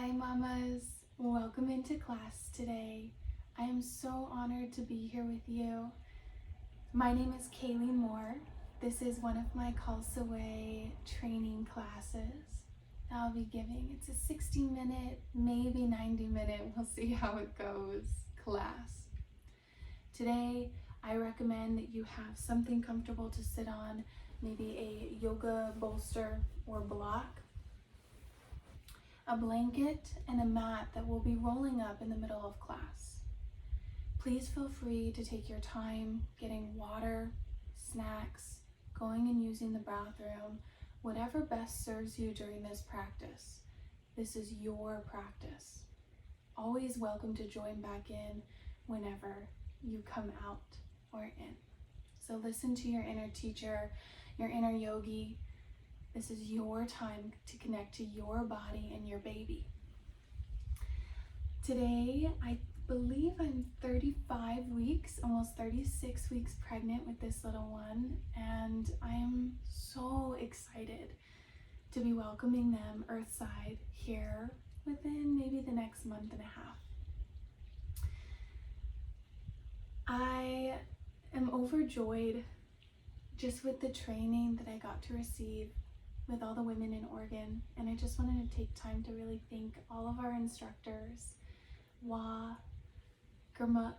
Hi mamas, welcome into class today. I am so honored to be here with you. My name is Kaylee Moore. This is one of my Khalsa Way training classes I'll be giving. It's a 60-minute, maybe 90-minute, we'll see how it goes, class. Today, I recommend that you have something comfortable to sit on, maybe a yoga bolster or block, a blanket, and a mat that will be rolling up in the middle of class. Please feel free to take your time getting water, snacks, going and using the bathroom, whatever best serves you during this practice. This is your practice. Always welcome to join back in whenever you come out or in. So listen to your inner teacher, your inner yogi. This is your time to connect to your body and your baby. Today, I believe I'm 35 weeks, almost 36 weeks pregnant with this little one, and I am so excited to be welcoming them earthside here within maybe the next month and a half. I am overjoyed just with the training that I got to receive with all the women in Oregon, and I just wanted to take time to really thank all of our instructors, Wa, Gurmukh,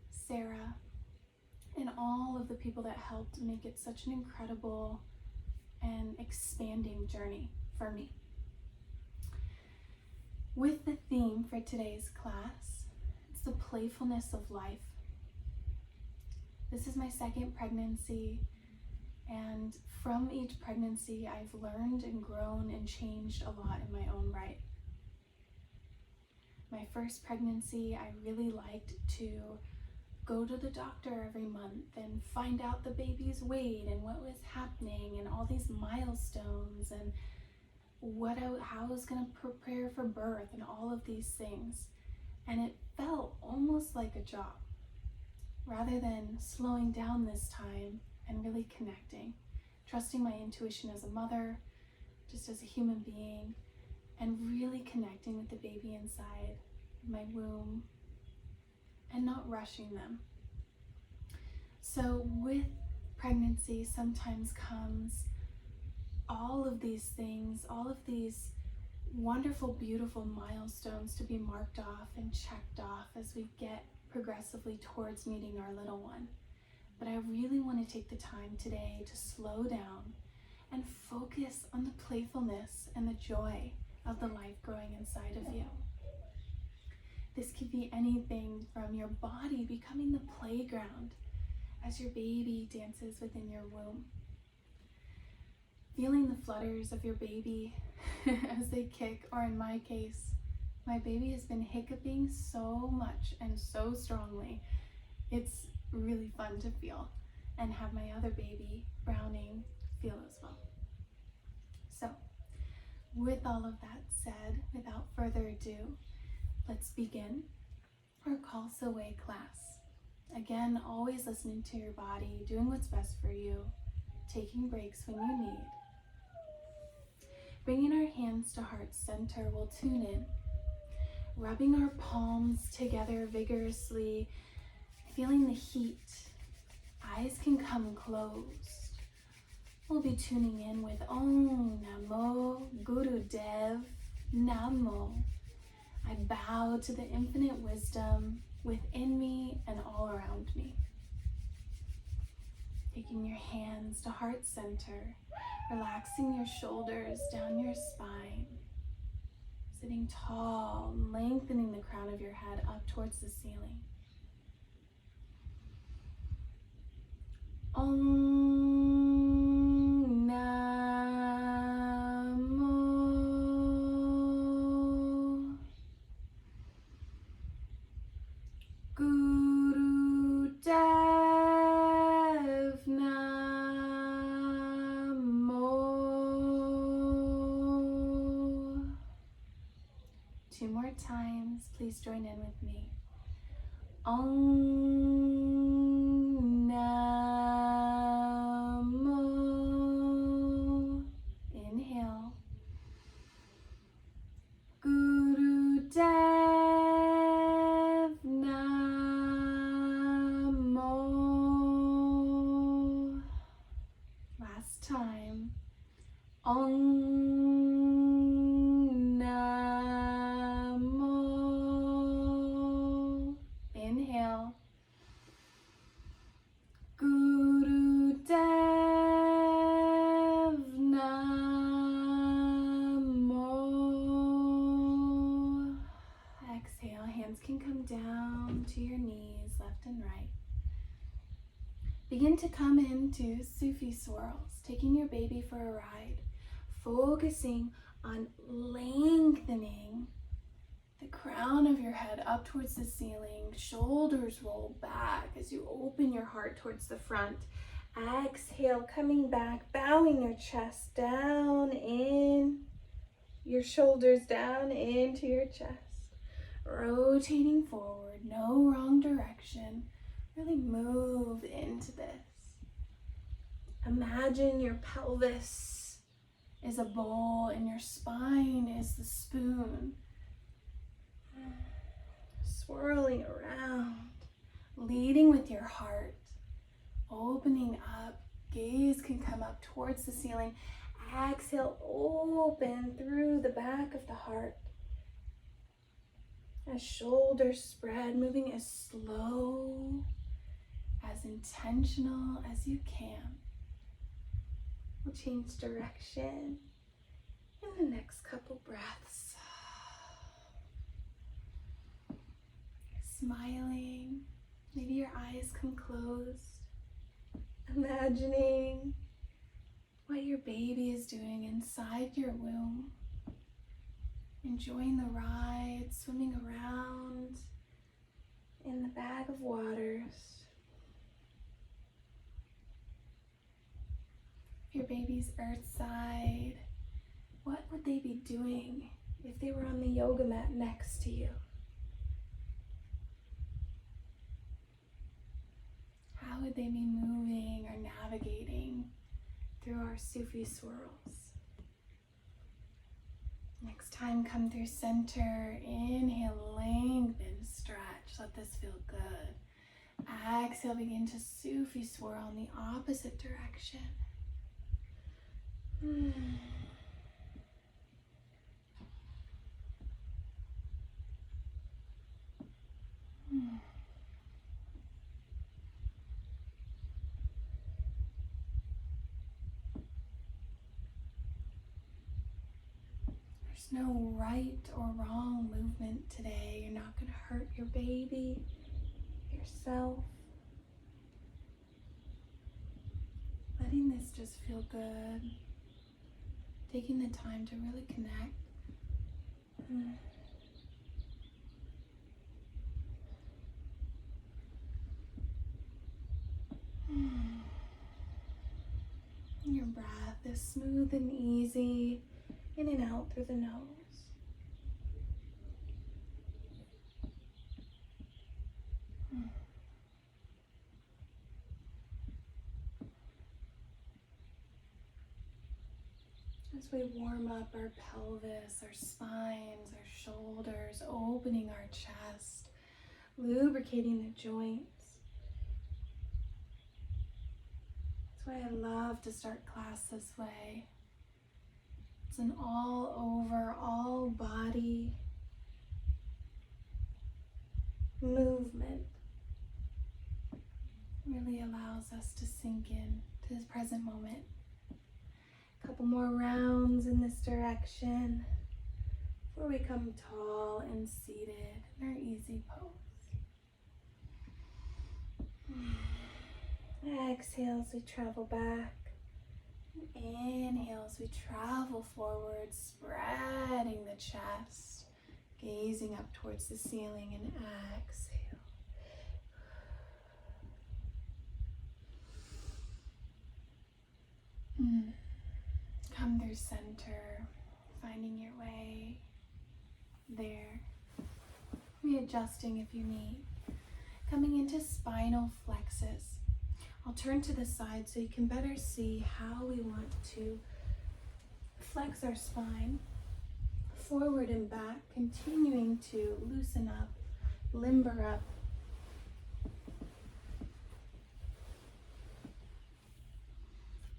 Sarah, and all of the people that helped make it such an incredible and expanding journey for me. With the theme for today's class, it's the playfulness of life. This is my second pregnancy, and from each pregnancy, I've learned and grown and changed a lot in my own right. My first pregnancy, I really liked to go to the doctor every month and find out the baby's weight and what was happening and all these milestones and how I was going to prepare for birth and all of these things. And it felt almost like a job, rather than slowing down this time and really connecting, trusting my intuition as a mother, just as a human being, and really connecting with the baby inside my womb and not rushing them. So with pregnancy sometimes comes all of these things, all of these wonderful, beautiful milestones to be marked off and checked off as we get progressively towards meeting our little one. But I really want to take the time today to slow down and focus on the playfulness and the joy of the life growing inside of you. This could be anything from your body becoming the playground as your baby dances within your womb. Feeling the flutters of your baby as they kick, or in my case, my baby has been hiccuping so much and so strongly. It's really fun to feel, and have my other baby, Browning, feel as well. So, with all of that said, without further ado, let's begin our Khalsa Way class. Again, always listening to your body, doing what's best for you, taking breaks when you need. Bringing our hands to heart center, we'll tune in, rubbing our palms together vigorously, feeling the heat. Eyes can come closed. We'll be tuning in with Om Namo Guru Dev Namo. I bow to the infinite wisdom within me and all around me. Taking your hands to heart center, relaxing your shoulders down your spine, sitting tall, lengthening the crown of your head up towards the ceiling. Om Namo Guru Dev Namo. Two more times, please join in with me. Om Namo. Inhale. Guru Dev Namo. Last time. Om Namo. Inhale. Guru Dev Namo. Exhale. Hands can come down to your knees, left and right. Begin to come into Sufi swirls, taking your baby for a ride, focusing on lengthening the crown of your head up towards the ceiling. Shoulders roll back as you open your heart towards the front. Exhale, coming back, bowing your chest down in, your shoulders down into your chest. Rotating forward, no wrong direction. Really move into this. Imagine your pelvis is a bowl and your spine is the spoon. Swirling around, leading with your heart, opening up, gaze can come up towards the ceiling. Exhale, open through the back of the heart. As shoulders spread, moving as slow, as intentional as you can. We'll change direction in the next couple breaths. Smiling, maybe your eyes come closed. Imagining what your baby is doing inside your womb. Enjoying the ride, swimming around in the bag of waters. Your baby's earthside, what would they be doing if they were on the yoga mat next to you? How would they be moving or navigating through our Sufi swirls? Next time, come through center. Inhale, lengthen, stretch. Let this feel good. Exhale, begin to Sufi swirl in the opposite direction. There's no right or wrong movement today. You're not going to hurt your baby, yourself. Letting this just feel good. Taking the time to really connect. Your breath is smooth and easy, in and out through the nose. As we warm up our pelvis, our spines, our shoulders, opening our chest, lubricating the joints. That's why I love to start class this way. It's an all over, all body movement. Really allows us to sink in to this present moment. A couple more rounds in this direction before we come tall and seated in our easy pose. Exhale as we travel back. Inhale as we travel forward, spreading the chest, gazing up towards the ceiling, and exhale. Come through center, finding your way there. Readjusting if you need. Coming into spinal flexus. I'll turn to the side so you can better see how we want to flex our spine. forward and back, continuing to loosen up, limber up.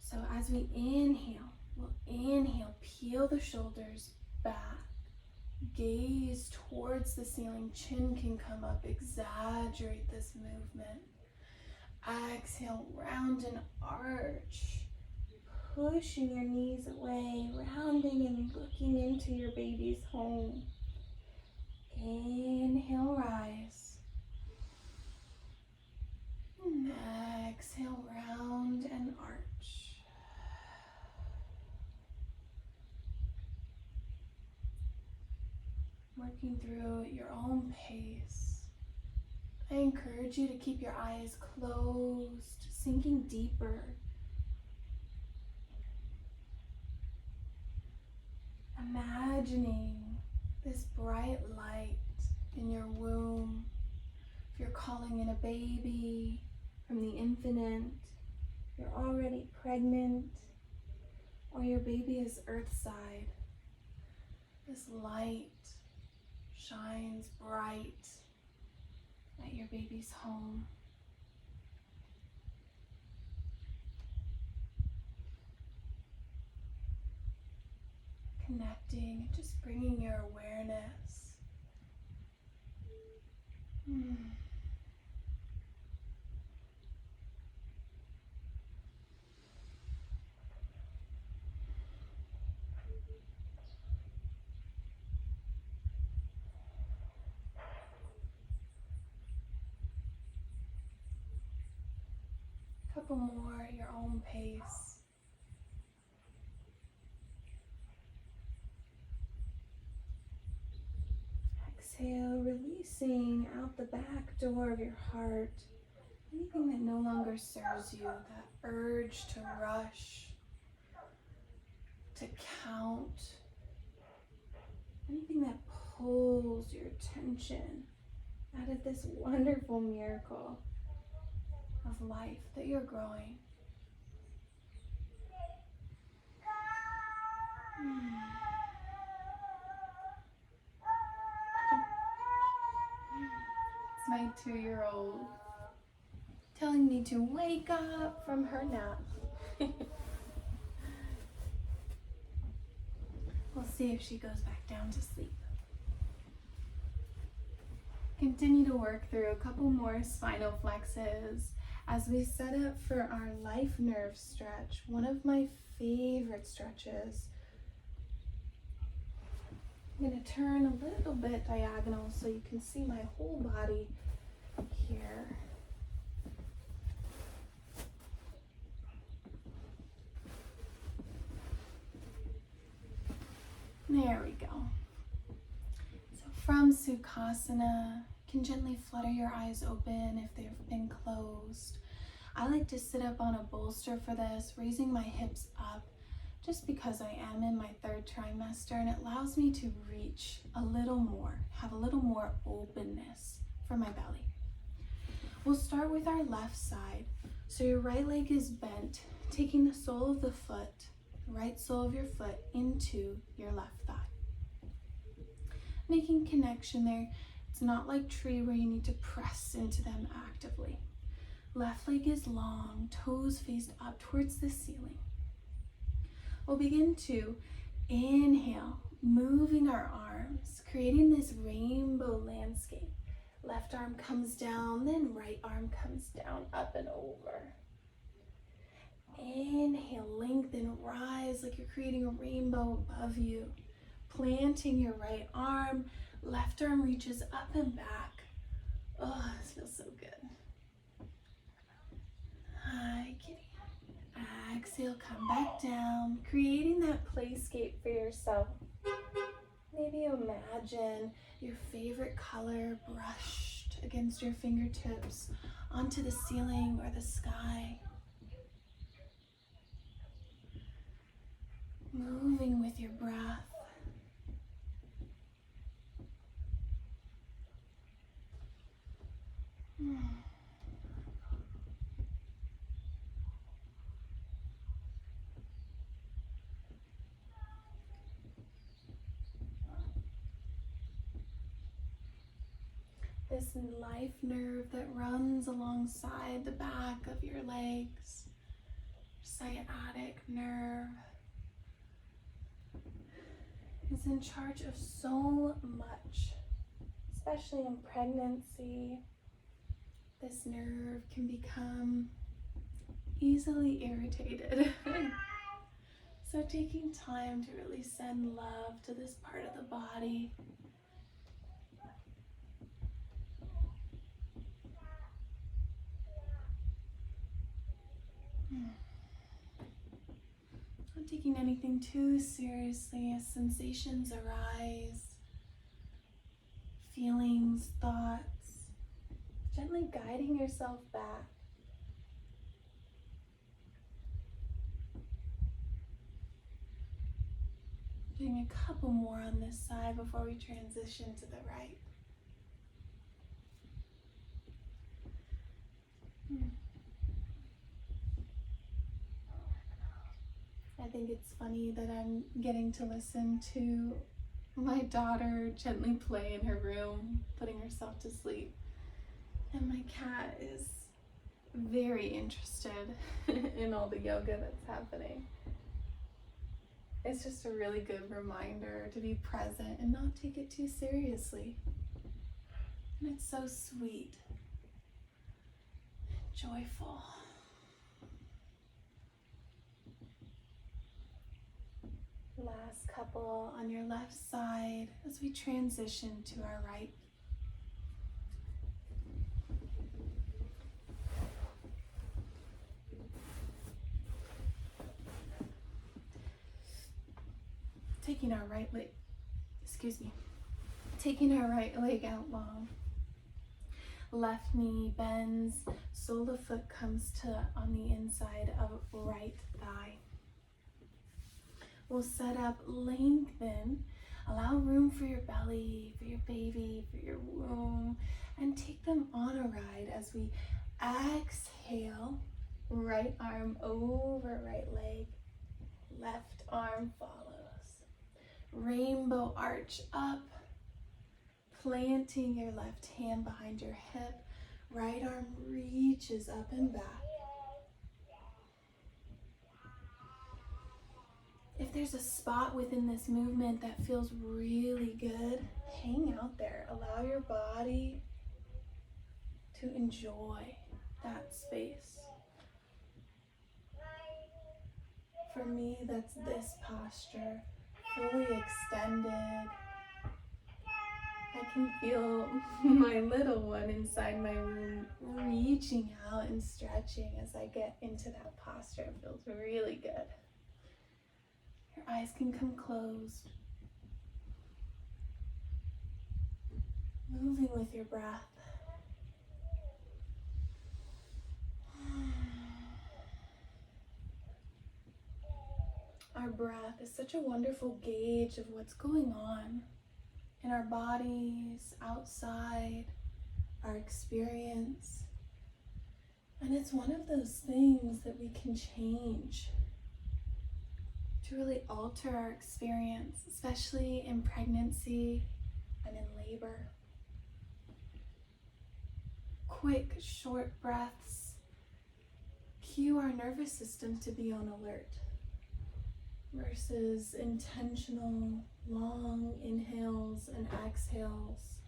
So as we inhale, we'll inhale, peel the shoulders back, gaze towards the ceiling, chin can come up, exaggerate this movement. Exhale, round and arch, pushing your knees away, rounding and looking into your baby's home. Inhale, rise. And exhale, round and arch. Working through at your own pace. I encourage you to keep your eyes closed, sinking deeper. Imagining this bright light in your womb. If you're calling in a baby from the infinite, you're already pregnant, or your baby is earthside. This light shines bright at your baby's home. Connecting and just bringing your awareness. Couple more at your own pace. Exhale, releasing out the back door of your heart anything that no longer serves you, that urge to rush, to count, anything that pulls your attention out of this wonderful miracle of life that you're growing. It's my 2-year-old telling me to wake up from her nap. We'll see if she goes back down to sleep. Continue to work through a couple more spinal flexes as we set up for our life nerve stretch, one of my favorite stretches. I'm going to turn a little bit diagonal so you can see my whole body here. There we go. So from Sukhasana, you can gently flutter your eyes open if they've been closed. I like to sit up on a bolster for this, raising my hips up, just because I am in my 3rd trimester, and it allows me to reach a little more, have a little more openness for my belly. We'll start with our left side. So your right leg is bent, taking the sole of the foot, the right sole of your foot into your left thigh. Making connection there. It's not like tree where you need to press into them actively. Left leg is long, toes faced up towards the ceiling. We'll begin to inhale, moving our arms, creating this rainbow landscape. Left arm comes down, then right arm comes down, up and over. Inhale, lengthen, rise like you're creating a rainbow above you. Planting your right arm, left arm reaches up and back. Oh, this feels so good. Hi, kitty. Exhale, come back down, creating that playscape for yourself. Maybe imagine your favorite color brushed against your fingertips onto the ceiling or the sky. Moving with your breath. this life nerve that runs alongside the back of your legs, sciatic nerve, is in charge of so much, especially in pregnancy. This nerve can become easily irritated. So taking time to really send love to this part of the body. Not taking anything too seriously as sensations arise, feelings, thoughts, gently guiding yourself back. Doing a couple more on this side before we transition to the right. I think it's funny that I'm getting to listen to my daughter gently play in her room, putting herself to sleep. And my cat is very interested in all the yoga that's happening. It's just a really good reminder to be present and not take it too seriously. And it's so sweet, joyful. Last couple on your left side as we transition to our right. Taking our right leg out long. Left knee bends, sole of foot comes to on the inside of right thigh. We'll set up, lengthen, allow room for your belly, for your baby, for your womb, and take them on a ride as we exhale, right arm over right leg, left arm follows. Rainbow arch up, planting your left hand behind your hip, right arm reaches up and back. If there's a spot within this movement that feels really good, hang out there. Allow your body to enjoy that space. For me, that's this posture, fully extended. I can feel my little one inside my womb reaching out and stretching as I get into that posture. It feels really good. Your eyes can come closed. Moving with your breath. Our breath is such a wonderful gauge of what's going on in our bodies, outside, our experience. And it's one of those things that we can change to really alter our experience, especially in pregnancy and in labor. Quick, short breaths cue our nervous system to be on alert versus intentional, long inhales and exhales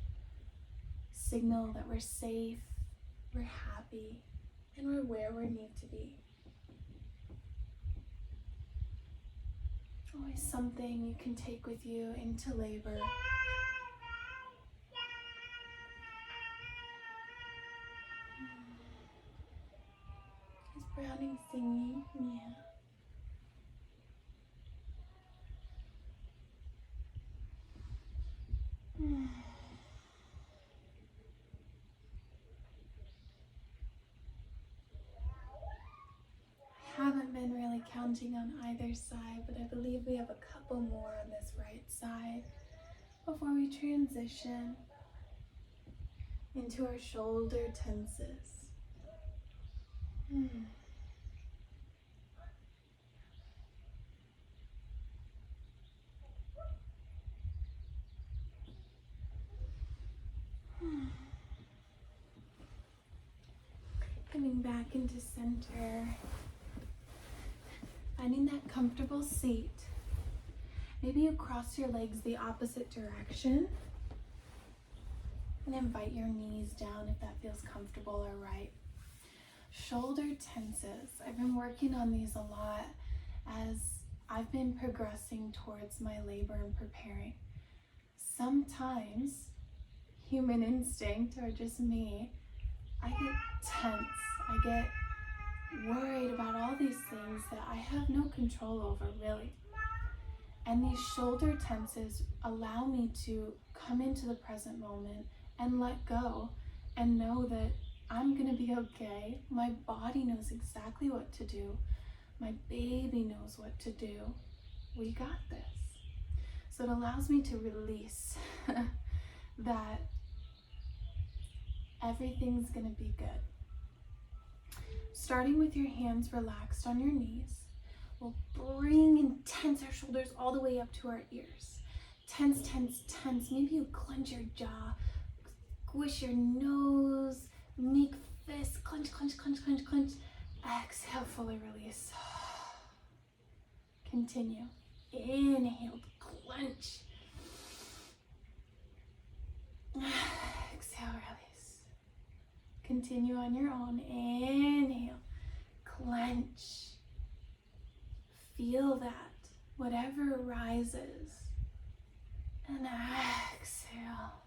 signal that we're safe, we're happy, and we're where we need to be. Always something you can take with you into labor. Is Brownie singing? Yeah. Haven't been really counting on either side, but I believe we have a couple more on this right side before we transition into our shoulder tenses. coming back into center. Finding that comfortable seat. Maybe you cross your legs the opposite direction. And invite your knees down if that feels comfortable or right. Shoulder tenses. I've been working on these a lot as I've been progressing towards my labor and preparing. Sometimes, human instinct, or just me, I get tense. I get worried about all these things that I have no control over, really. And these shoulder tenses allow me to come into the present moment and let go and know that I'm gonna be okay. My body knows exactly what to do. My baby knows what to do. We got this. So it allows me to release that everything's gonna be good. Starting with your hands relaxed on your knees, we'll bring and tense our shoulders all the way up to our ears. Tense, tense, tense. Maybe you clench your jaw, squish your nose, make fists, clench, clench, clench, clench, clench. Exhale, fully release. Continue. Inhale, clench. Exhale, release. Continue on your own. Inhale, clench. Feel that, whatever arises. And exhale.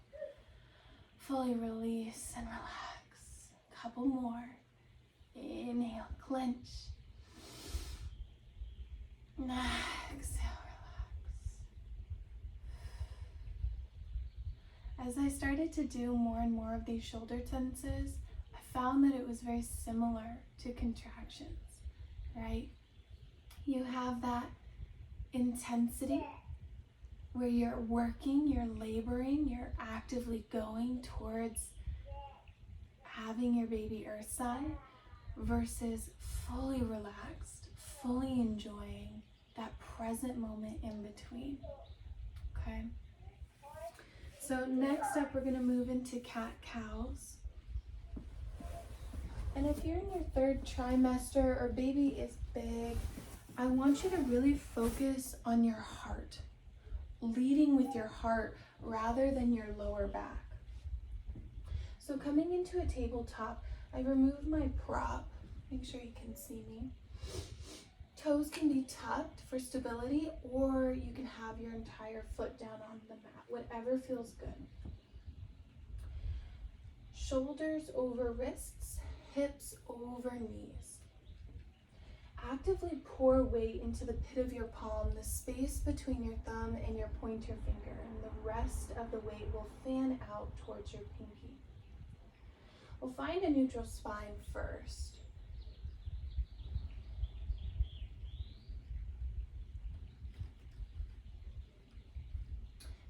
Fully release and relax. Couple more. Inhale, clench. Exhale, relax. As I started to do more and more of these shoulder tenses, I found that it was very similar to contractions, right? You have that intensity where you're working, you're laboring, you're actively going towards having your baby earthside, versus fully relaxed, fully enjoying that present moment in between. Okay? So next up, we're gonna move into cat-cows. And if you're in your third trimester or baby is big, I want you to really focus on your heart, leading with your heart rather than your lower back. So coming into a tabletop, I remove my prop. Make sure you can see me. Toes can be tucked for stability, or you can have your entire foot down on the mat, whatever feels good. Shoulders over wrists, hips over knees. Actively pour weight into the pit of your palm, the space between your thumb and your pointer finger, and the rest of the weight will fan out towards your pinky. We'll find a neutral spine first.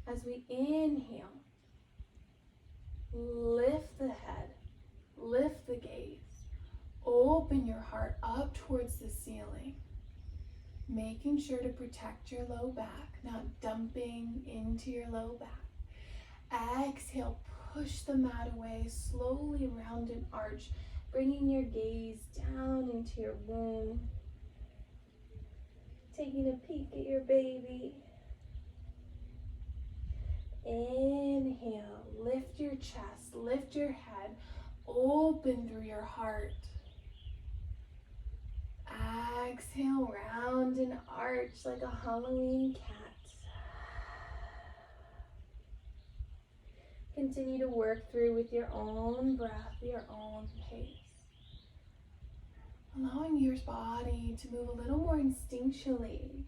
As we inhale, lift the head, lift the gaze, open your heart up towards the ceiling, making sure to protect your low back, not dumping into your low back. Exhale, push the mat away, slowly round and arch, bringing your gaze down into your womb, taking a peek at your baby. Inhale, lift your chest, lift your head, open through your heart. Exhale, round and arch like a Halloween cat. Continue to work through with your own breath, your own pace. Allowing your body to move a little more instinctually.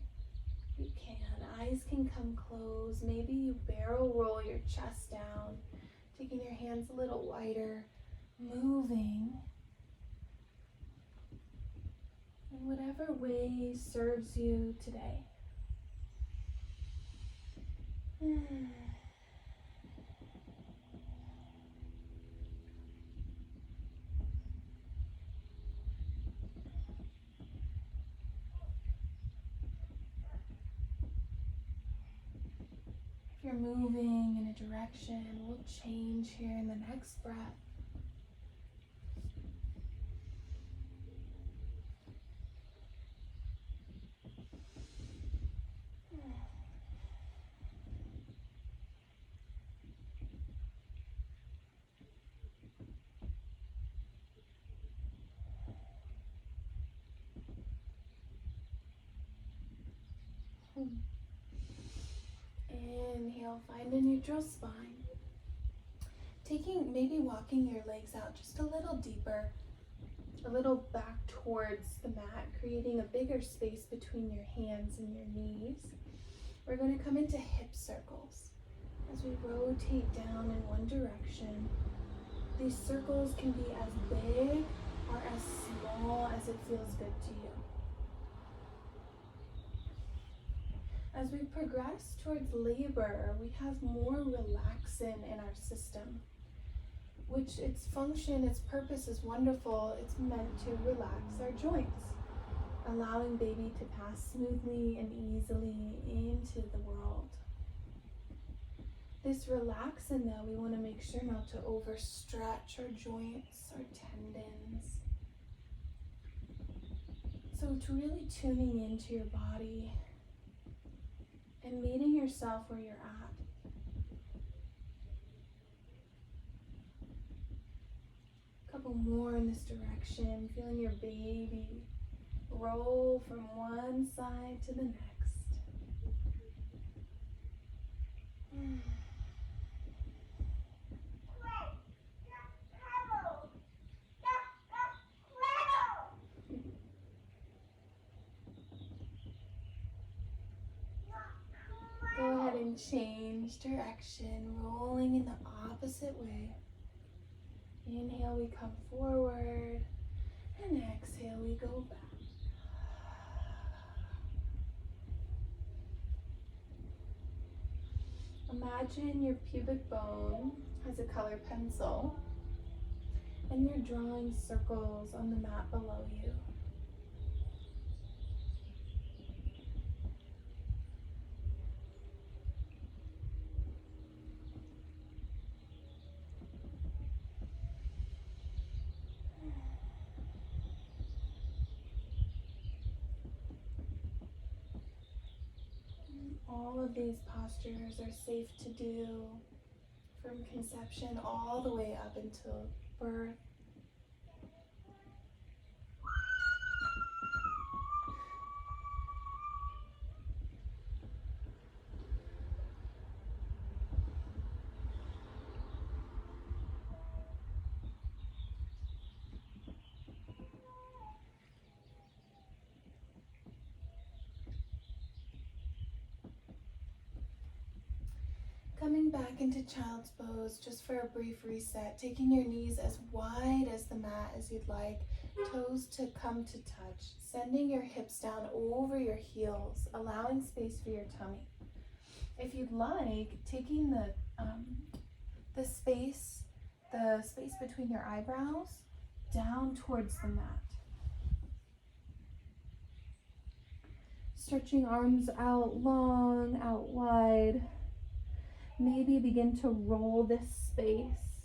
You can. Eyes can come closed. Maybe you barrel roll your chest down, taking your hands a little wider, moving in whatever way serves you today. If you're moving in a direction, we'll change here in the next breath. Inhale, find a neutral spine. Maybe walking your legs out just a little deeper, a little back towards the mat, creating a bigger space between your hands and your knees. We're going to come into hip circles as we rotate down in one direction. These circles can be as big or as small as it feels good to you. As we progress towards labor, we have more relaxin in our system, which its function, its purpose is wonderful. It's meant to relax our joints, allowing baby to pass smoothly and easily into the world. This relaxin, though, we want to make sure not to overstretch our joints, our tendons. So it's really tuning into your body and meeting yourself where you're at. A couple more in this direction, feeling your baby roll from one side to the next. Go ahead and change direction, rolling in the opposite way. Inhale, we come forward, and exhale, we go back. Imagine your pubic bone has a color pencil, and you're drawing circles on the mat below you. All of these postures are safe to do from conception all the way up until birth. Coming back into child's pose just for a brief reset, taking your knees as wide as the mat as you'd like, toes to come to touch, sending your hips down over your heels, allowing space for your tummy. If you'd like, taking the space between your eyebrows down towards the mat. Stretching arms out long, out wide. Maybe begin to roll this space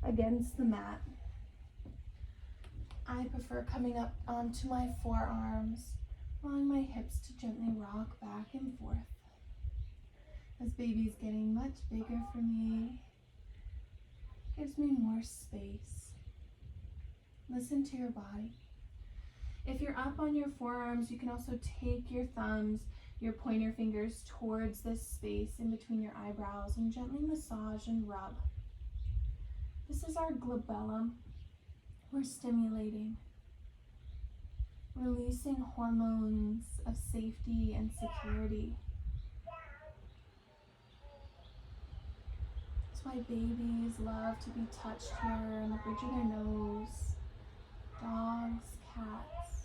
against the mat. I prefer coming up onto my forearms, allowing my hips to gently rock back and forth. As baby's getting much bigger for me, gives me more space. Listen to your body. If you're up on your forearms, you can also take your thumbs, your pointer fingers towards this space in between your eyebrows and gently massage and rub. This is our glabellum. We're stimulating, releasing hormones of safety and security. That's why babies love to be touched here on the bridge of their nose. Dogs, cats.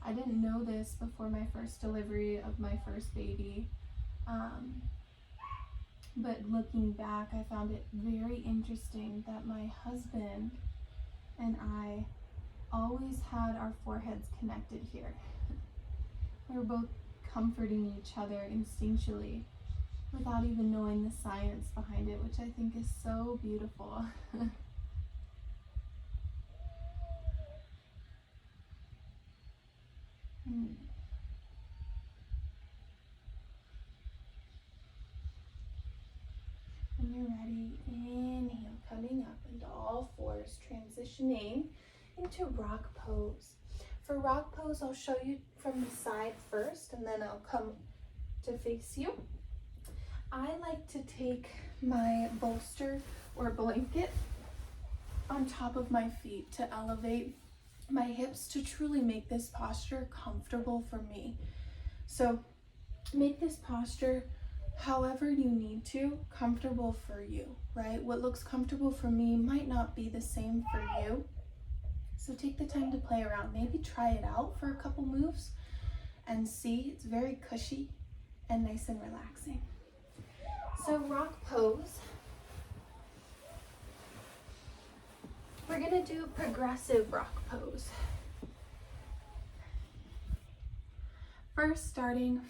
I didn't know this before my first delivery of my first baby, but looking back, I found it very interesting that my husband and I always had our foreheads connected here. We were both comforting each other instinctually without even knowing the science behind it, which I think is so beautiful. When you're ready, inhale, coming up into all fours, transitioning into rock pose. For rock pose, I'll show you from the side first, and then I'll come to face you. I like to take my bolster or blanket on top of my feet to elevate my hips to truly make this posture comfortable for me. So make this posture however you need to, comfortable for you, right? What looks comfortable for me might not be the same for you. So take the time to play around. Maybe try it out for a couple moves and see. It's very cushy and nice and relaxing. So rock pose. We're gonna do progressive rock pose. First, starting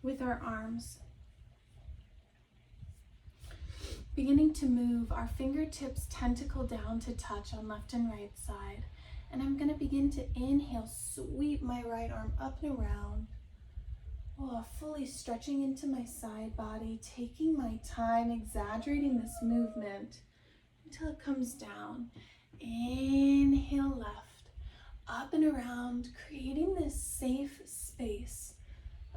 with our arms. Beginning to move our fingertips tentacle down to touch on left and right side. And I'm gonna begin to inhale, sweep my right arm up and around. Fully stretching into my side body, taking my time, exaggerating this movement until it comes down. Inhale left, up and around, creating this safe space.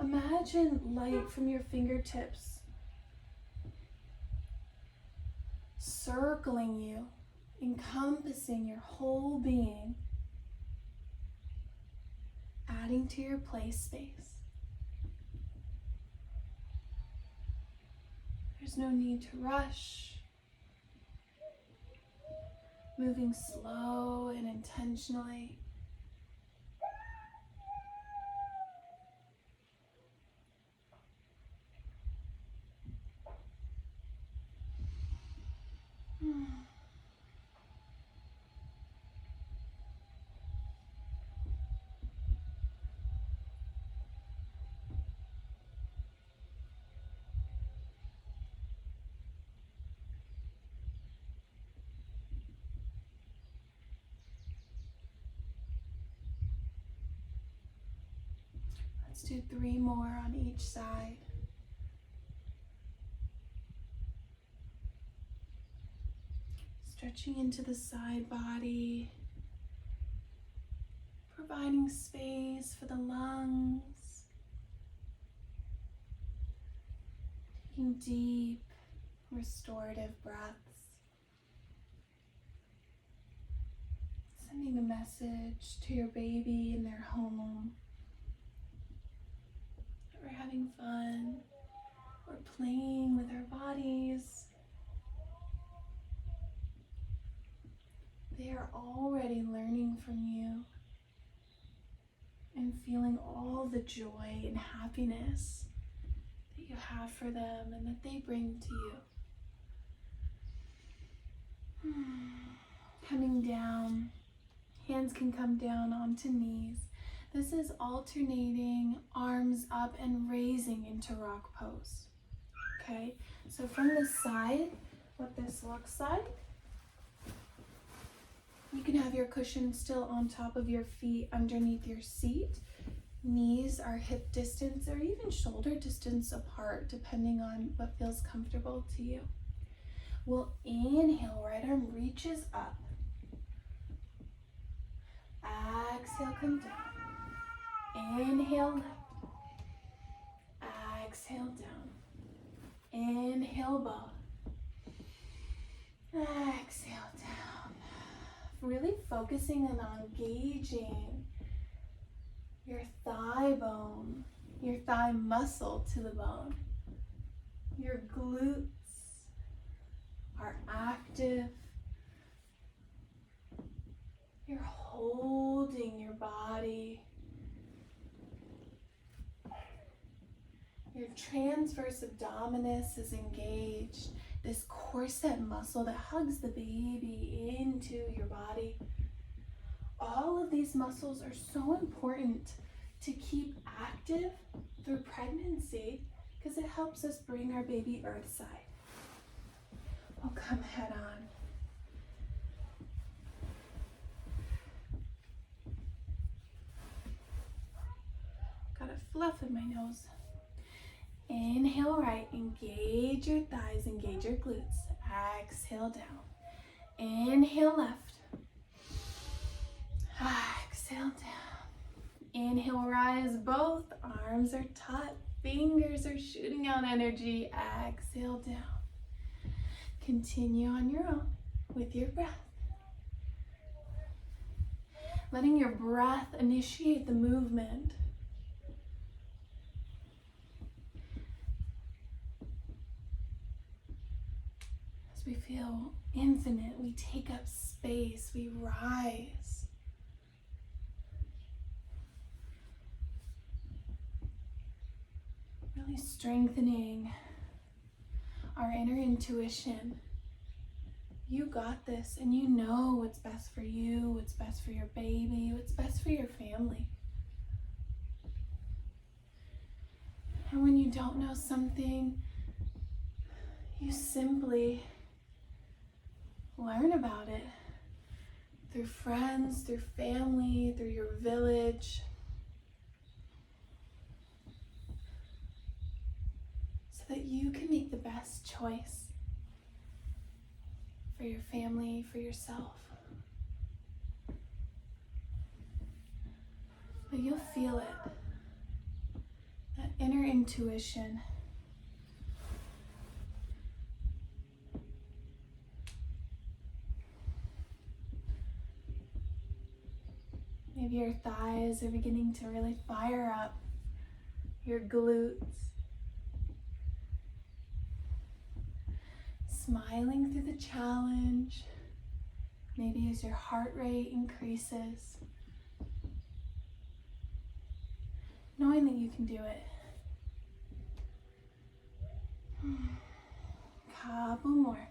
Imagine light from your fingertips circling you, encompassing your whole being, adding to your play space. There's no need to rush. Moving slow and intentionally. Let's do 3 more on each side. Stretching into the side body, providing space for the lungs, taking deep, restorative breaths, sending a message to your baby in their home. We're having fun, we're playing with our bodies. They are already learning from you and feeling all the joy and happiness that you have for them and that they bring to you. Coming down, hands can come down onto knees. This is alternating arms up and raising into rock pose. Okay, so from the side, what this looks like, you can have your cushion still on top of your feet underneath your seat. Knees are hip distance or even shoulder distance apart, depending on what feels comfortable to you. We'll inhale, right arm reaches up. Exhale, come down. Inhale left. Exhale down. Inhale bow. Exhale down. Really focusing on engaging your thigh bone, your thigh muscle to the bone. Your glutes are active. You're holding your body. Your transverse abdominis is engaged. This corset muscle that hugs the baby into your body. All of these muscles are so important to keep active through pregnancy because it helps us bring our baby earthside. We'll come head on. Got a fluff in my nose. Inhale right, engage your thighs, engage your glutes. Exhale down. Inhale left. Inhale, rise. Both arms are taut. Fingers are shooting out energy. Exhale down. Continue on your own with your breath. Letting your breath initiate the movement. As we feel infinite, we take up space, we rise. Really strengthening our inner intuition. You got this, and you know what's best for you, what's best for your baby, what's best for your family. And when you don't know something, you simply learn about it through friends, through family, through your village, so that you can make the best choice for your family, for yourself. But you'll feel it, that inner intuition. Maybe your thighs are beginning to really fire up, your glutes. Smiling through the challenge, maybe as your heart rate increases. Knowing that you can do it. Couple more.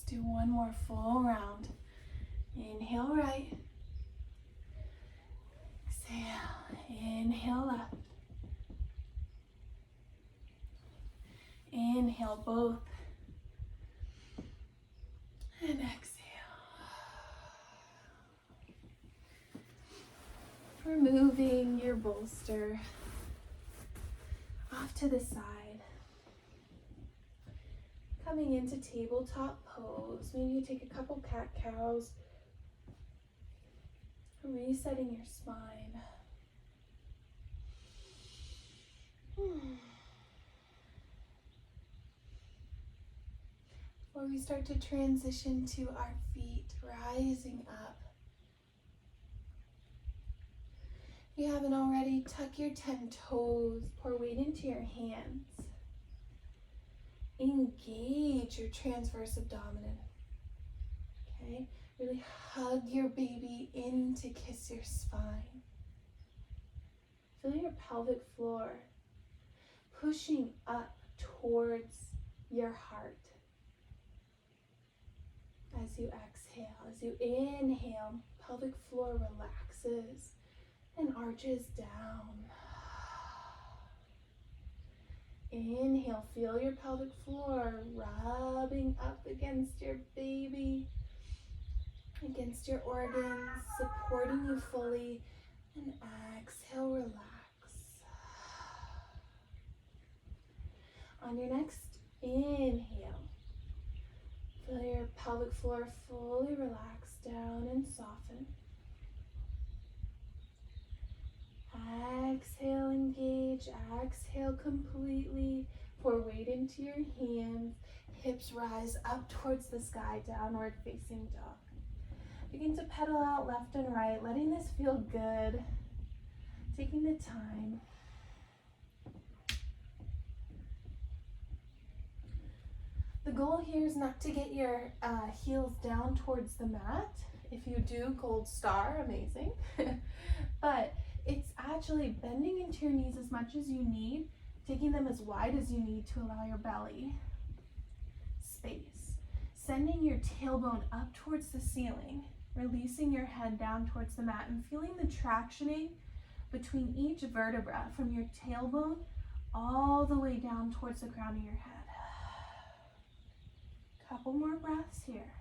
Do one more full round. Inhale right. Exhale. Inhale left. Inhale both. And exhale. Removing your bolster off to the side. Coming into tabletop pose. Maybe you take a couple cat-cows. Resetting your spine. Before we start to transition to our feet, rising up. If you haven't already, tuck your 10 toes. Pour weight into your hands. Engage your transverse abdomen. Okay? Really hug your baby in to kiss your spine. Feel your pelvic floor pushing up towards your heart. As you exhale, as you inhale, pelvic floor relaxes and arches down. Inhale, feel your pelvic floor rubbing up against your baby, against your organs, supporting you fully. And exhale, relax. On your next inhale, feel your pelvic floor fully relax down and soften. Exhale, engage. Exhale completely. Pour weight into your hands. Hips rise up towards the sky, downward facing dog. Begin to pedal out left and right, letting this feel good. Taking the time. The goal here is not to get your heels down towards the mat. If you do, gold star, amazing. But it's actually bending into your knees as much as you need, taking them as wide as you need to allow your belly space. Sending your tailbone up towards the ceiling, releasing your head down towards the mat, and feeling the tractioning between each vertebra from your tailbone all the way down towards the crown of your head. Couple more breaths here.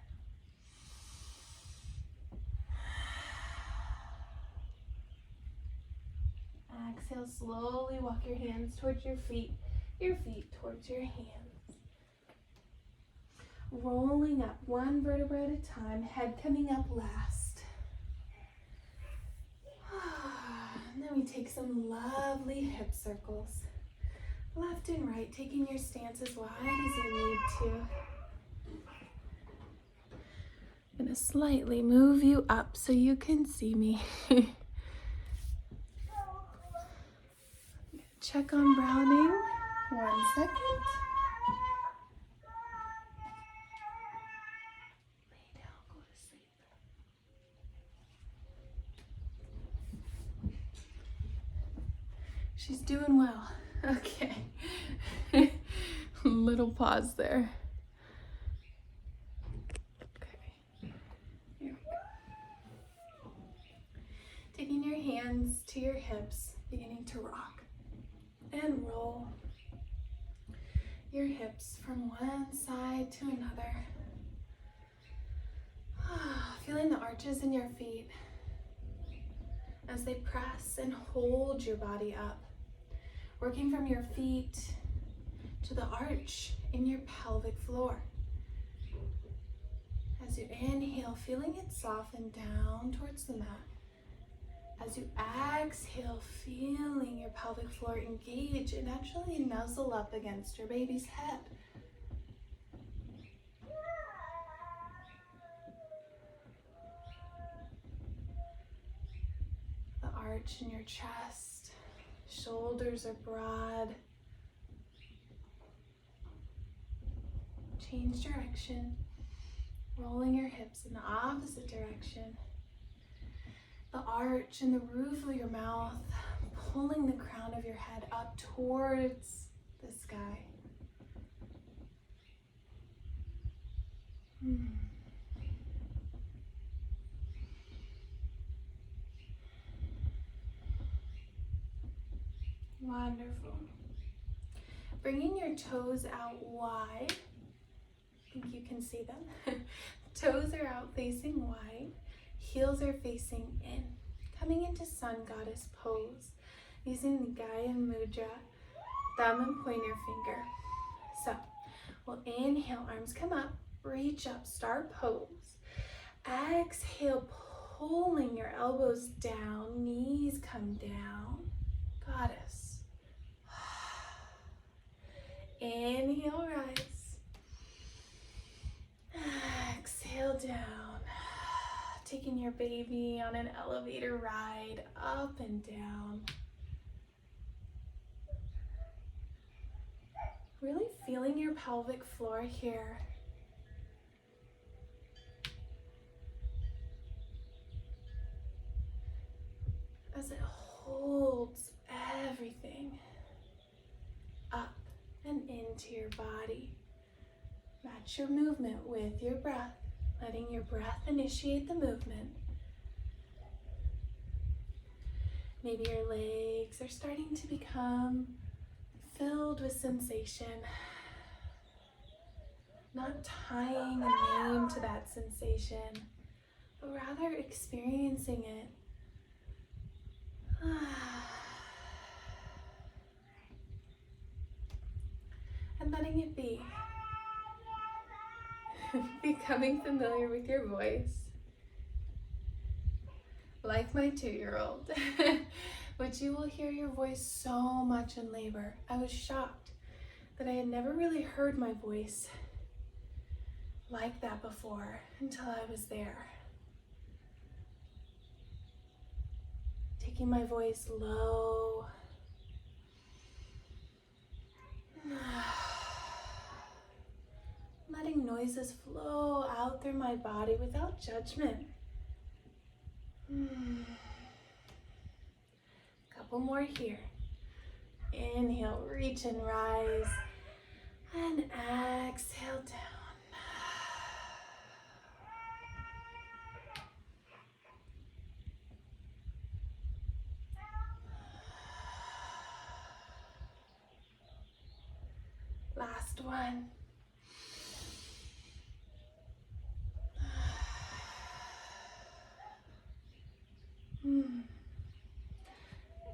exhale, slowly walk your hands towards your feet towards your hands. Rolling up one vertebra at a time, head coming up last. And then we take some lovely hip circles. Left and right, taking your stance as wide as you need to. I'm going to slightly move you up so you can see me. Check on Browning. 1 second. Lay down, go to sleep. She's doing well. Okay. Little pause there. Taking your hands to your hips, beginning to rock and roll your hips from one side to another. Feeling the arches in your feet as they press and hold your body up. Working from your feet to the arch in your pelvic floor. As you inhale, feeling it soften down towards the mat. As you exhale, feeling your pelvic floor engage and actually nuzzle up against your baby's head. The arch in your chest, shoulders are broad. Change direction, rolling your hips in the opposite direction. The arch and the roof of your mouth, pulling the crown of your head up towards the sky. Wonderful. Bringing your toes out wide. I think you can see them. Toes are out facing wide. Heels are facing in. Coming into Sun Goddess pose. Using the Gaya Mudra, thumb and pointer finger. So, we'll inhale, arms come up, reach up, start pose. Exhale, pulling your elbows down, knees come down. Goddess. Inhale, rise. Exhale, down. Taking your baby on an elevator ride up and down. Really feeling your pelvic floor here. As it holds everything up and into your body. Match your movement with your breath, letting your breath initiate the movement. Maybe your legs are starting to become filled with sensation. Not tying a name to that sensation, but rather experiencing it. And letting it be. Becoming familiar with your voice. Like my 2-year-old, which you will hear your voice so much in labor. I was shocked that I had never really heard my voice like that before until I was there. Taking my voice low. Letting noises flow out through my body without judgment. Couple more here. Inhale, reach and rise. And exhale down. Last one.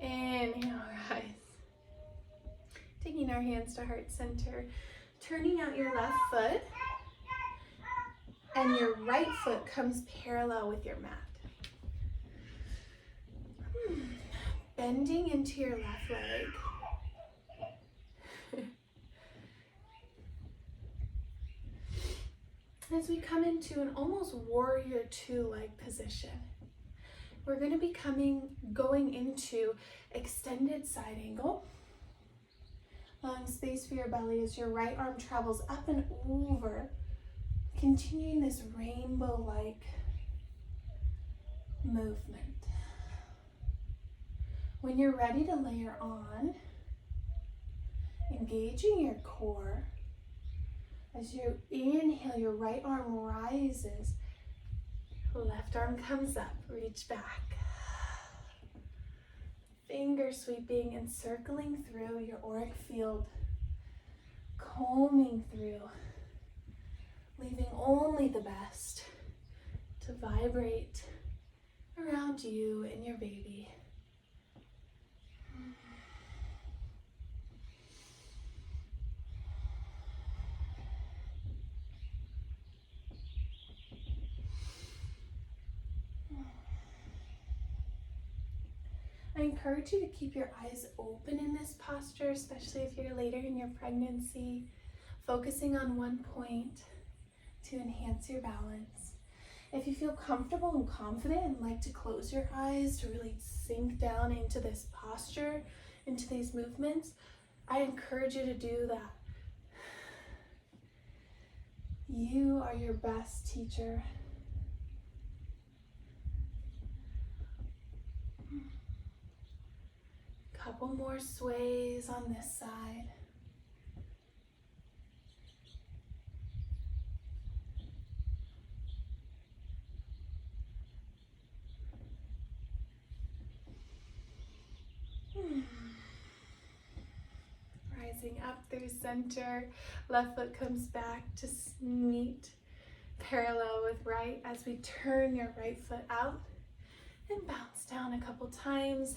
Inhale, our hands to heart center, turning out your left foot, and your right foot comes parallel with your mat. Bending into your left leg. As we come into an almost warrior two-like position, we're going to be going into extended side angle. Allowing space for your belly as your right arm travels up and over, continuing this rainbow-like movement. When you're ready to layer on, engaging your core, as you inhale, your right arm rises, left arm comes up, reach back. Finger sweeping and circling through your auric field, combing through, leaving only the best to vibrate around you and your baby. I encourage you to keep your eyes open in this posture, especially if you're later in your pregnancy, focusing on one point to enhance your balance. If you feel comfortable and confident and like to close your eyes to really sink down into this posture, into these movements, I encourage you to do that. You are your best teacher. Couple more sways on this side. Rising up through center, left foot comes back to meet parallel with right as we turn your right foot out and bounce down a couple times.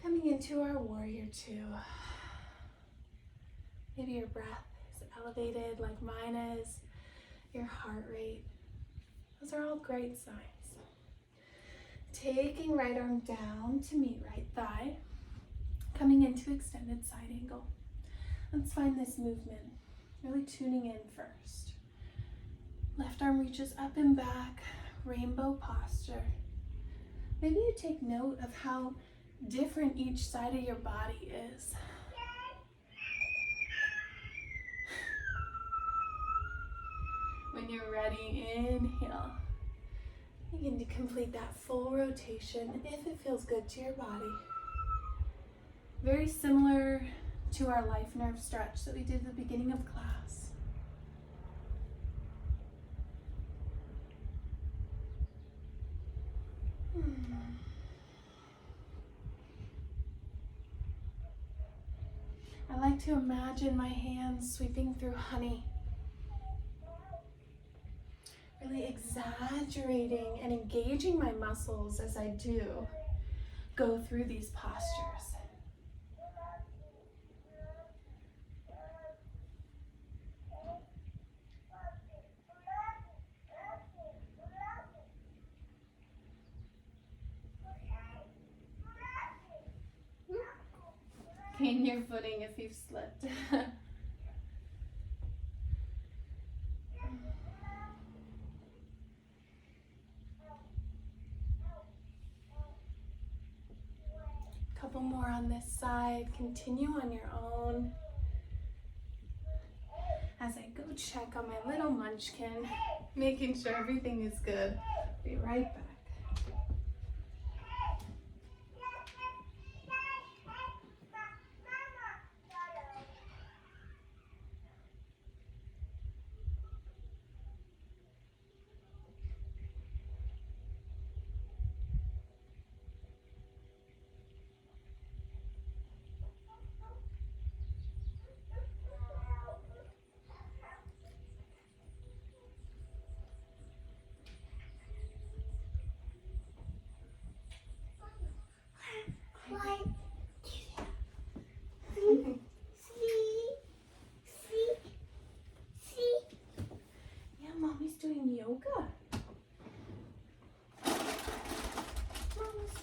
Coming into our warrior two. Maybe your breath is elevated like mine is, your heart rate. Those are all great signs. Taking right arm down to meet right thigh. Coming into extended side angle. Let's find this movement. Really tuning in first. Left arm reaches up and back, rainbow posture. Maybe you take note of how different each side of your body is. When you're ready, inhale. Begin to complete that full rotation if it feels good to your body. Very similar to our life nerve stretch that we did at the beginning of class. I like to imagine my hands sweeping through honey, really exaggerating and engaging my muscles as I do go through these postures. Gain your footing if you've slipped. Couple more on this side. Continue on your own. As I go check on my little munchkin, making sure everything is good. Be right back.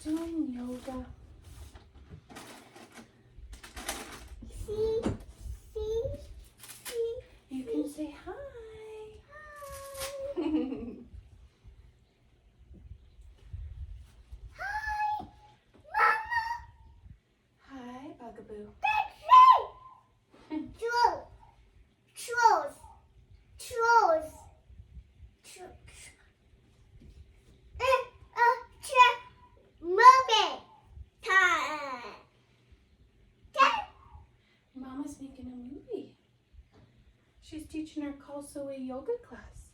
doing yoga. See? You can say hi. Hi. Hi, Mama. Hi, Bugaboo. That's it. Trolls. Moving time. Mama's making a movie. She's teaching our Khalsa Way yoga class.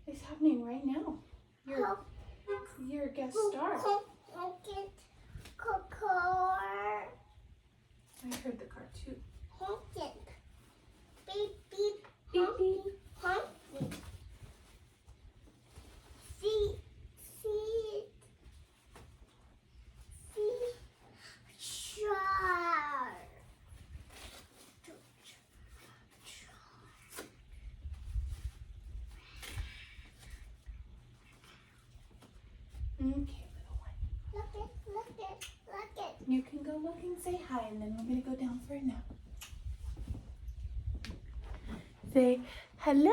It's happening right now. You're a guest star. I heard the car too. Beep, beep, Beep, beep. See. Okay, little one. Look it. You can go look and say hi, and then we're going to go down for a nap. Say hello.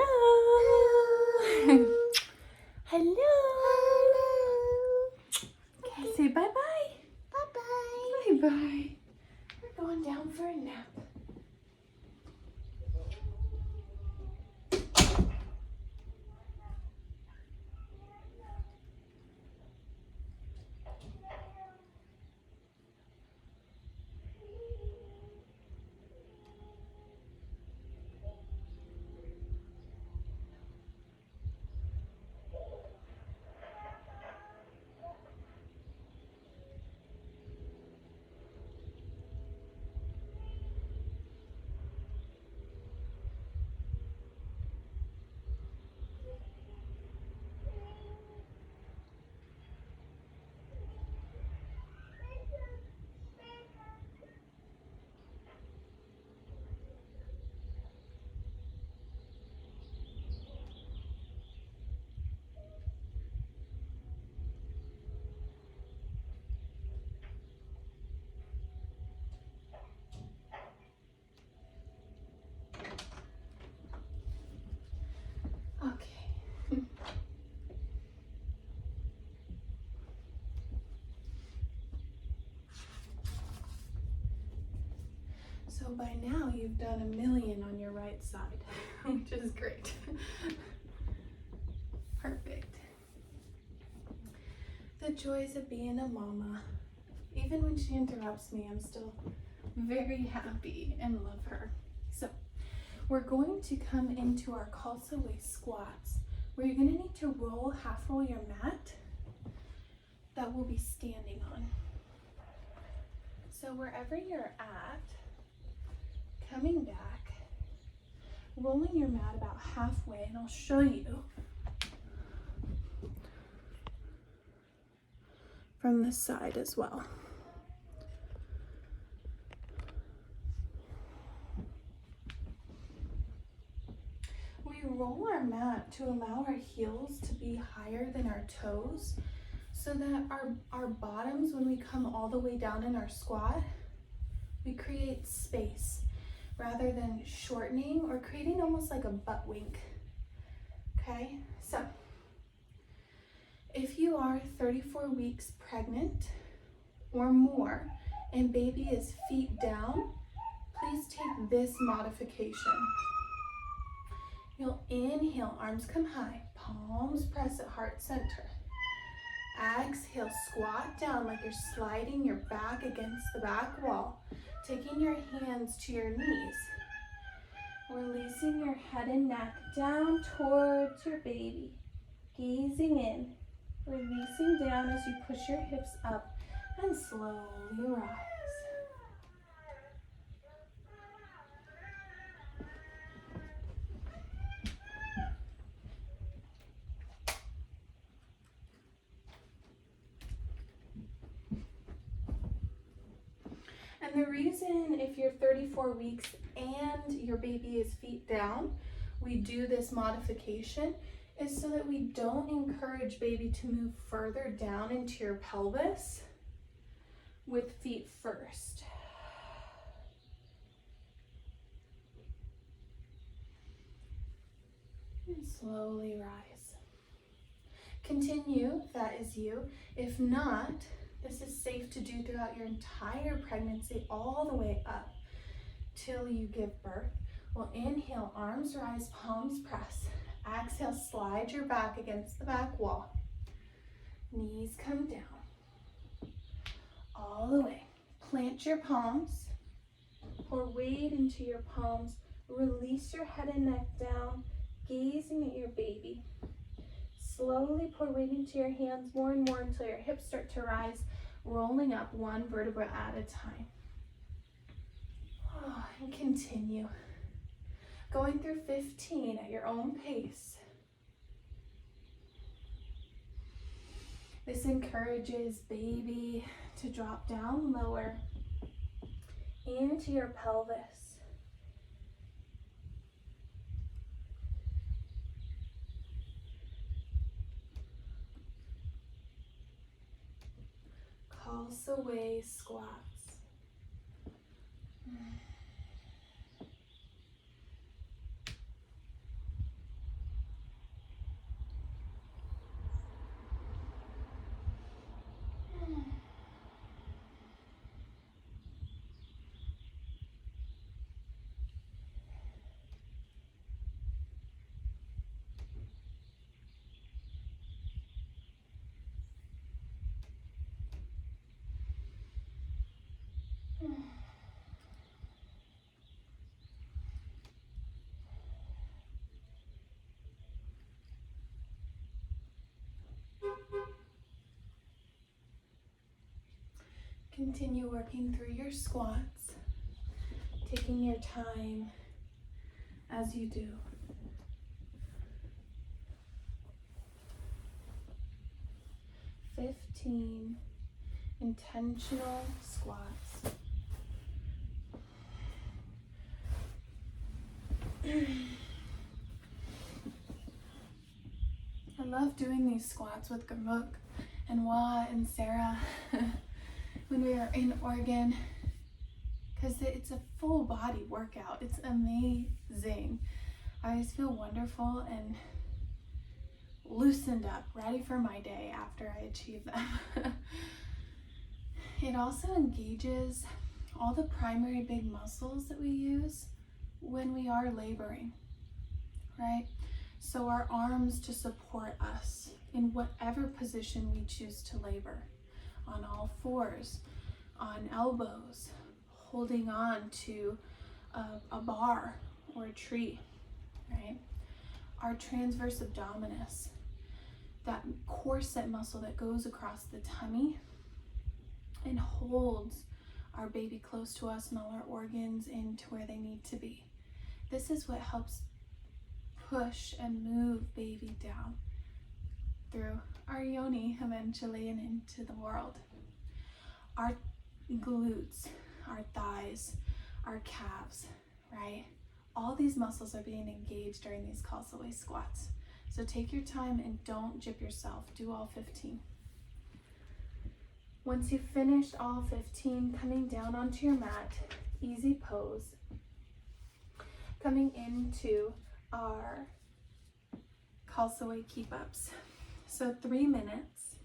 Hello. Okay, say bye-bye. Bye-bye. Bye-bye. We're going down for a nap. Okay. So by now you've done 1,000,000 on your right side, which is great. Perfect. The joys of being a mama. Even when she interrupts me, I'm still very happy and love her. So we're going to come into our Khalsa Way squats, where you're going to need to half roll your mat that we'll be standing on. So wherever you're at, coming back, rolling your mat about halfway, and I'll show you from this side as well. We roll our mat to allow our heels to be higher than our toes, so that our bottoms, when we come all the way down in our squat, we create space rather than shortening or creating almost like a butt wink. Okay, so if you are 34 weeks pregnant or more and baby is feet down, please take this modification. You'll inhale, arms come high, palms press at heart center. Exhale, squat down like you're sliding your back against the back wall, taking your hands to your knees. Releasing your head and neck down towards your baby, gazing in, releasing down as you push your hips up and slowly rise. And the reason, if you're 34 weeks and your baby is feet down, we do this modification is so that we don't encourage baby to move further down into your pelvis with feet first. And slowly rise. Continue if that is you. If not, this is safe to do throughout your entire pregnancy, all the way up till you give birth. We'll inhale, arms rise, palms press. Exhale, slide your back against the back wall. Knees come down. All the way. Plant your palms. Pour weight into your palms. Release your head and neck down, gazing at your baby. Slowly pour weight into your hands more and more until your hips start to rise, rolling up one vertebra at a time. Oh, and continue. Going through 15 at your own pace. This encourages baby to drop down lower into your pelvis. Khalsa Way squats. Continue working through your squats, taking your time as you do. "15 intentional squats." I love doing these squats with Gamuk and Wa and Sarah when we were in Oregon, because it's a full body workout. It's amazing. I always feel wonderful and loosened up, ready for my day after I achieve them. It also engages all the primary big muscles that we use when we are laboring, right? So our arms to support us in whatever position we choose to labor. On all fours, on elbows, holding on to a bar or a tree, right? Our transverse abdominis, that corset muscle that goes across the tummy and holds our baby close to us and all our organs into where they need to be. This is what helps push and move baby down through our yoni eventually and into the world. Our glutes, our thighs, our calves, right? All these muscles are being engaged during these Khalsa Way squats. So take your time and don't jip yourself. Do all 15. Once you've finished all 15, coming down onto your mat, easy pose. Coming into our Khalsa Way keep-ups. So 3 minutes.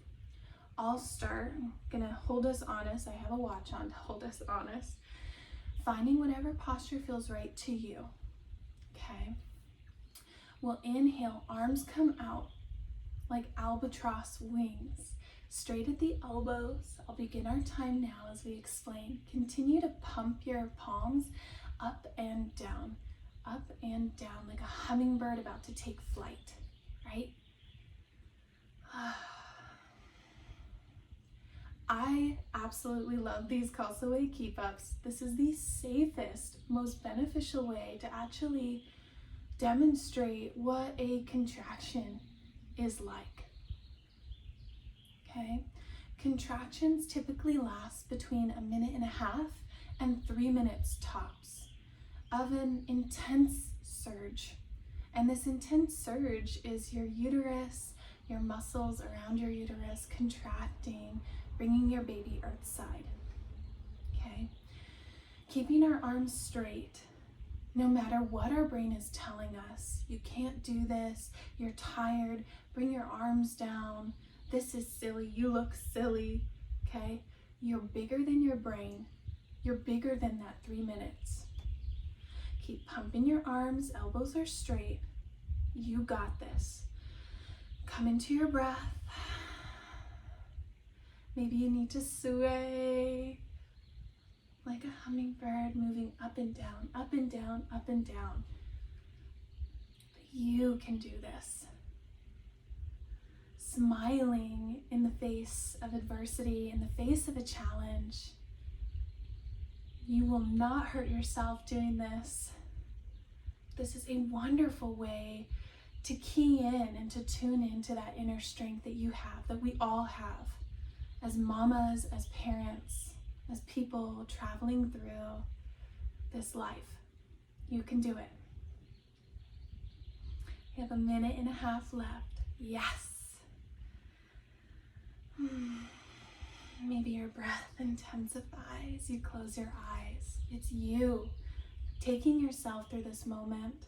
I'll start. I'm gonna hold us honest. I have a watch on to hold us honest. Finding whatever posture feels right to you. Okay. We'll inhale, arms come out like albatross wings, straight at the elbows. I'll begin our time now as we explain. Continue to pump your palms up and down like a hummingbird about to take flight, right? I absolutely love these Khalsa Way keep-ups. This is the safest, most beneficial way to actually demonstrate what a contraction is like. Okay? Contractions typically last between 1.5 minutes and 3 minutes tops of an intense surge. And this intense surge is your uterus, your muscles around your uterus contracting, bringing your baby earthside. Okay? Keeping our arms straight, no matter what our brain is telling us. You can't do this, you're tired, bring your arms down, this is silly, you look silly, okay? You're bigger than your brain. You're bigger than that 3 minutes. Keep pumping your arms, elbows are straight. You got this. Come into your breath. Maybe you need to sway like a hummingbird, moving up and down, up and down, up and down. But you can do this. Smiling in the face of adversity, in the face of a challenge. You will not hurt yourself doing this. This is a wonderful way to key in and to tune into that inner strength that you have, that we all have, as mamas, as parents, as people traveling through this life. You can do it. You have 1.5 minutes left. Yes. Maybe your breath intensifies. You close your eyes. It's you taking yourself through this moment.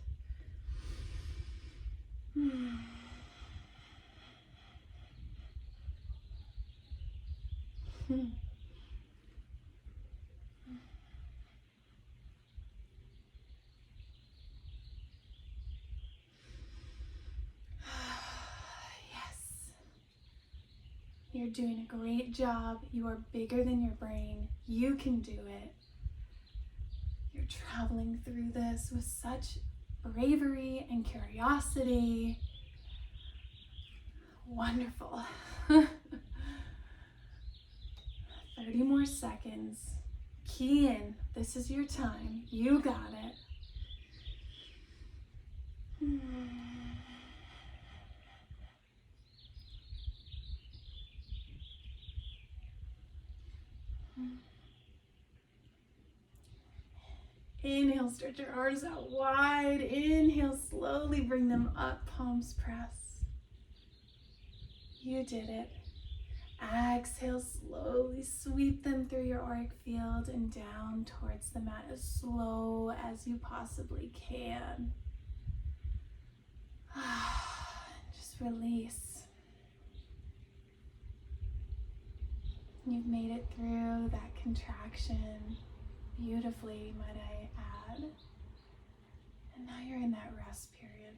You're doing a great job. You are bigger than your brain. You can do it. You're traveling through this with such bravery and curiosity. Wonderful. 30 more seconds. Key in. This is your time. You got it. Inhale, stretch your arms out wide. Inhale, slowly bring them up, palms press. You did it. Exhale, slowly sweep them through your auric field and down towards the mat as slow as you possibly can. Just release. You've made it through that contraction beautifully, might I add. And now you're in that rest period.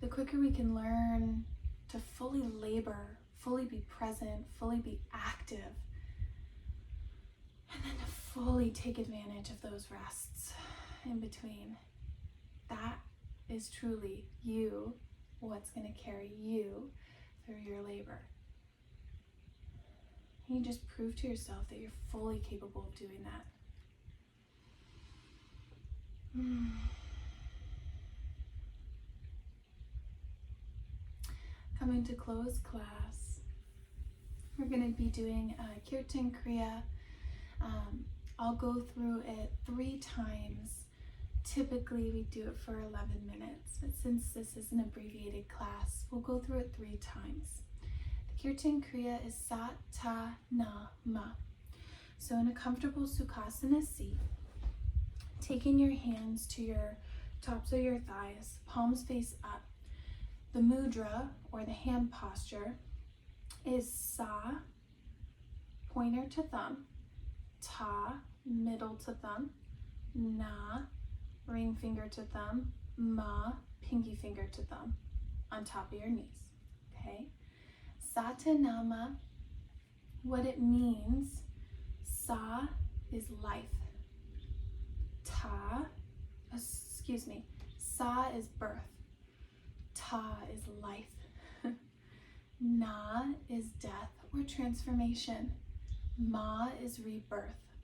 The quicker we can learn to fully labor, fully be present, fully be active, and then to fully take advantage of those rests in between, that is truly you, what's going to carry you through your labor. You just prove to yourself that you're fully capable of doing that. Coming to close class, we're going to be doing Kirtan Kriya. I'll go through it 3 times. Typically we do it for 11 minutes, but since this is an abbreviated class, we'll go through it 3 times. Kirtan Kriya is Sat Ta Na Ma. So in a comfortable Sukhasana seat, taking your hands to your tops of your thighs, palms face up. The mudra, or the hand posture, is Sa, pointer to thumb, Ta, middle to thumb, Na, ring finger to thumb, Ma, pinky finger to thumb, on top of your knees, okay? Satanama, what it means, Sa is life. Sa is birth. Ta is life. Na is death or transformation. Ma is rebirth.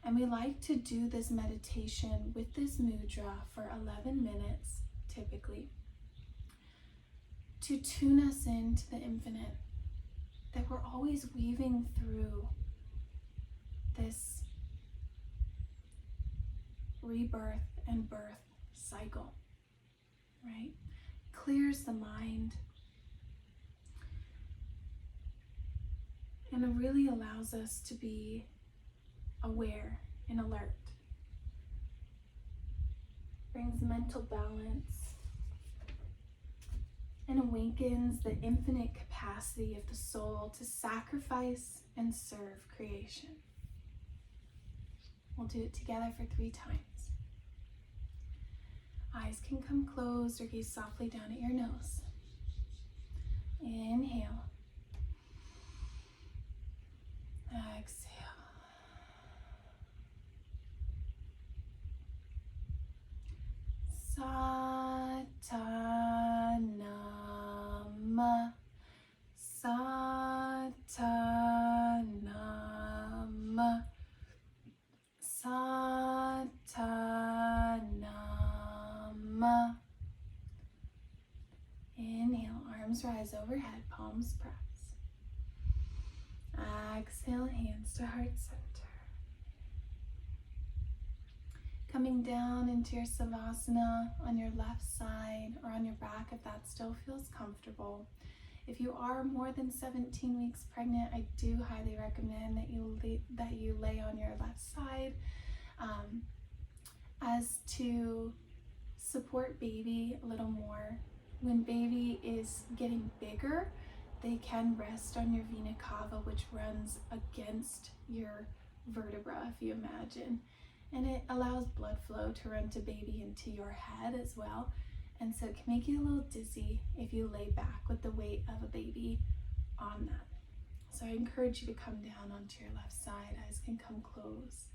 And we like to do this meditation with this mudra for 11 minutes, typically, to tune us into the infinite, that we're always weaving through this rebirth and birth cycle, right? Clears the mind and it really allows us to be aware and alert. Brings mental balance and awakens the infinite capacity of the soul to sacrifice and serve creation. We'll do it together for 3 times. Eyes can come closed or gaze softly down at your nose. Inhale. Exhale. Satanam. Satanam. Satanam. Inhale, arms rise overhead, palms press. Exhale, hands to heart center. Coming down into your Savasana on your left side or on your back if that still feels comfortable. If you are more than 17 weeks pregnant, I do highly recommend that you lay on your left side. As to support baby a little more, when baby is getting bigger, they can rest on your vena cava, which runs against your vertebra, if you imagine. And it allows blood flow to run to baby into your head as well. And so it can make you a little dizzy if you lay back with the weight of a baby on that. So I encourage you to come down onto your left side. Eyes can come closed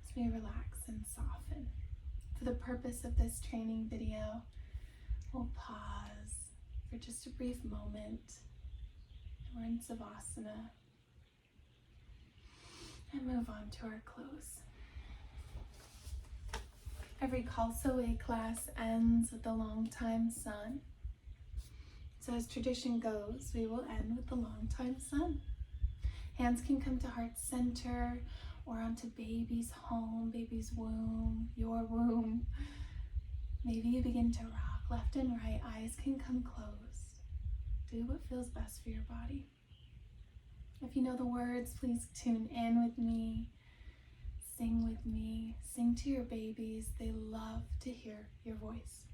as we relax and soften. For the purpose of this training video, we'll pause for just a brief moment. We're in Savasana and move on to our close. Every Khalsa Way class ends with the long time sun. So as tradition goes, we will end with the long time sun. Hands can come to heart center or onto baby's home, baby's womb, your womb. Maybe you begin to rock left and right. Eyes can come closed. Do what feels best for your body. If you know the words, please tune in with me. Sing with me. Sing to your babies. They love to hear your voice.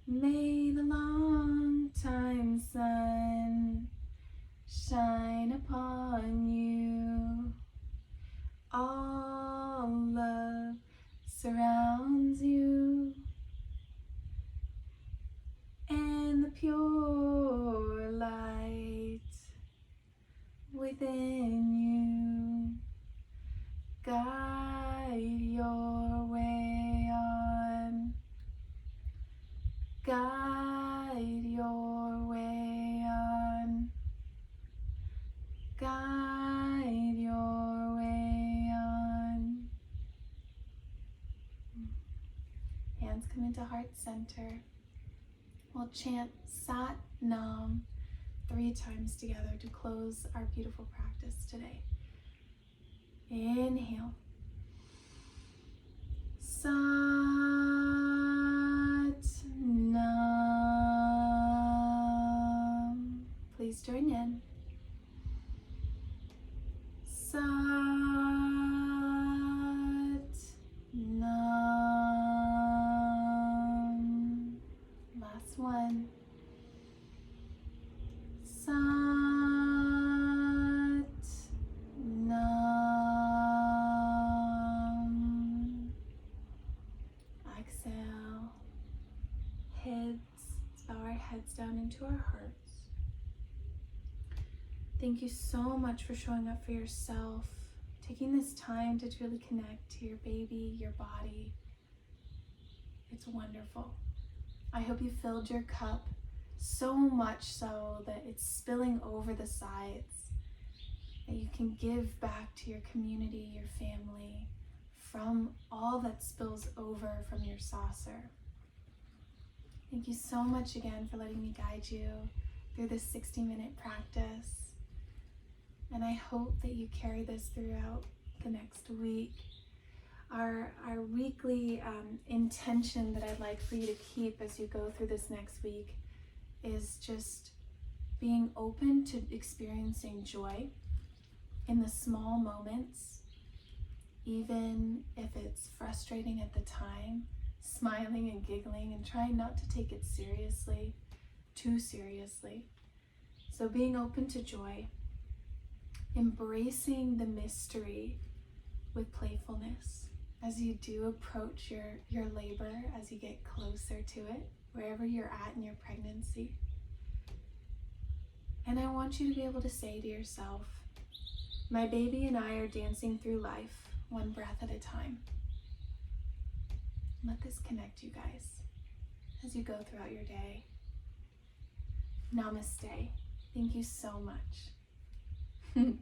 May the long time sun shine upon you. All love surrounds you. And the pure light within you guide your way on. Guide your way on. Guide your way on. Hands come into heart center. We'll chant Sat Nam 3 times together to close our beautiful practice today. Inhale. Sat Nam. Please join in. Sat Nam. Last one. Sat Nam. Exhale. Let's bow our heads down into our hearts. Thank you so much for showing up for yourself, taking this time to truly connect to your baby, your body. It's wonderful. I hope you filled your cup so much so that it's spilling over the sides, that you can give back to your community, your family, from all that spills over from your saucer. Thank you so much again for letting me guide you through this 60-minute practice. And I hope that you carry this throughout the next week. Our weekly intention that I'd like for you to keep as you go through this next week is just being open to experiencing joy in the small moments, even if it's frustrating at the time, smiling and giggling and trying not to take it seriously, too seriously. So being open to joy, embracing the mystery with playfulness as you do approach your labor, as you get closer to it, wherever you're at in your pregnancy. And I want you to be able to say to yourself, my baby and I are dancing through life, one breath at a time. Let this connect you guys as you go throughout your day. Namaste. Thank you so much.